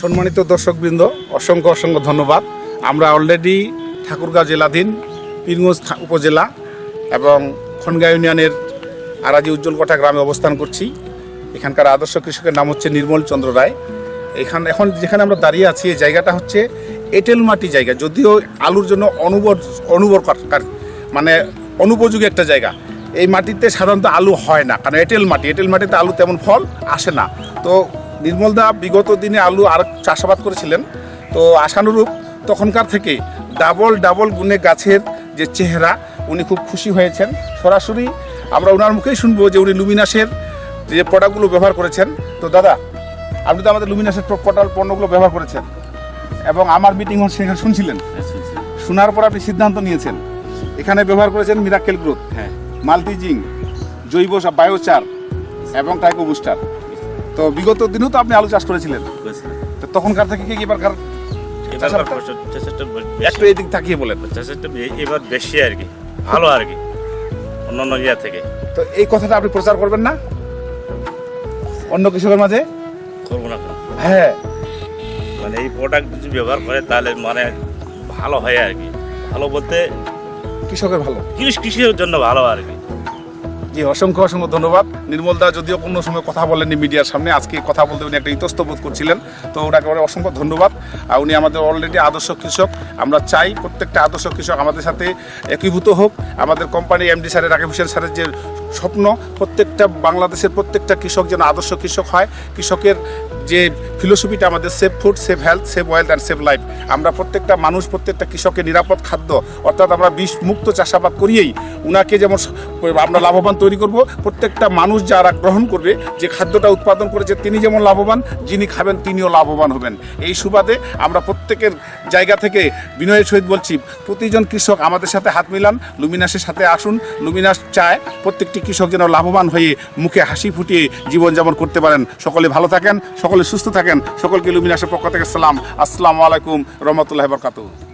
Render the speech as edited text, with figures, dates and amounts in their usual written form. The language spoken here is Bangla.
সম্মানিত দর্শকবৃন্দ, অসংখ্য অসংখ্য ধন্যবাদ। আমরা অলরেডি ঠাকুরগাঁও জেলাধীন পীরগঞ্জ উপজেলা এবং খনগাঁ ইউনিয়নের আরাজি উজ্জ্বলকটা গ্রামে অবস্থান করছি। এখানকার আদর্শ কৃষকের নাম হচ্ছে নির্মল চন্দ্র রায়। এখন যেখানে আমরা দাঁড়িয়ে আছি, এই জায়গাটা হচ্ছে এঁটেল মাটি জায়গা, যদিও আলুর জন্য মানে অনুপযোগী একটা জায়গা। এই মাটিতে সাধারণত আলু হয় না, কারণ এঁটেল মাটিতে আলু তেমন ফল আসে না। তো নির্মলদা বিগত দিনে আলু আর চাষাবাদ করেছিলেন, তো আশানুরূপ তখনকার থেকে ডাবল গুণে গাছের যে চেহারা, উনি খুব খুশি হয়েছেন। সরাসরি আমরা ওনার মুখেই শুনবো যে উনি লুমিনাসের যে প্রোডাক্টগুলো ব্যবহার করেছেন। তো দাদা, আপনি তো আমাদের লুমিনাসের পণ্যগুলো ব্যবহার করেছেন এবং আমার মিটিং সেখানে শুনছিলেন। শোনার পর আপনি সিদ্ধান্ত নিয়েছেন, এখানে ব্যবহার করেছেন মিরাকেল গ্রোথ, মাল্টিজিং, জৈব বায়োচার এবং টাইকো বুস্টার। তো বিগত দিনেও তো আপনি আলু চাষ করেছিলেন, তো তখনকার থেকে কি এবারকার একটু এদিক তাকিয়ে বলেন। এবার বেশি আর কি, ভালো আর কি অন্যান্য ইয়া থেকে। তো এই কথাটা আপনি প্রচার করবেন না অন্য কৃষকের মাঝে? করবো না, হ্যাঁ, মানে এই প্রোডাক্ট যদি ব্যবহার করে তাহলে মানে ভালো হয় আর কি। ভালো বলতে কৃষকের ভালো, কৃষির জন্য ভালো আর কি। জি, অসংখ্য অসংখ্য ধন্যবাদ। নির্মল দা যদিও কোনো সময় কথা বলেননি মিডিয়ার সামনে, আজকে কথা বলতে উনি একটা ইতস্ত বোধ করছিলেন, তো ওনাকে অসংখ্য ধন্যবাদ। আর উনি আমাদের অলরেডি আদর্শ কৃষক। আমরা চাই প্রত্যেকটা আদর্শ কৃষক আমাদের সাথে একীভূত হোক। আমাদের কোম্পানি এমডি স্যারের, রাকিব হোসেন স্যারের যে স্বপ্ন, প্রত্যেকটা বাংলাদেশের প্রত্যেকটা কৃষক যেন আদর্শ কৃষক হয়। কৃষকের যে ফিলোসফিটা আমাদের save food, save health, save wealth and save life. আমরা প্রত্যেকটা মানুষ, প্রত্যেকটা কৃষকের নিরাপদ খাদ্য, অর্থাৎ আমরা বিষ মুক্ত চাষাবাদ করিয়েই উনাকে যেমন আমরা লাভবান তৈরি করব। প্রত্যেকটা মানুষ যারা গ্রহণ করবে, যে খাদ্যটা উৎপাদন করেছে তিনি যেমন লাভবান, যিনি খাবেন তিনিও লাভবান হবেন। এই সুবাদে আমরা প্রত্যেকের জায়গা থেকে বিনয়ের সহিত বলছি, প্রতিজন কৃষক আমাদের সাথে হাত মিলান, লুমিনাসের সাথে আসুন। লুমিনাস চায় প্রত্যেকটি কৃষক যেন লাভবান হয়ে মুখে হাসি ফুটিয়ে জীবনযাপন করতে পারেন। সকলে ভালো থাকেন, সকলে সুস্থ থাকেন। সকলকে লুমিনাসের পক্ষ থেকে সালাম। আসসালামু আলাইকুম রহমতুল্লাহি ওয়া বারাকাতুহু।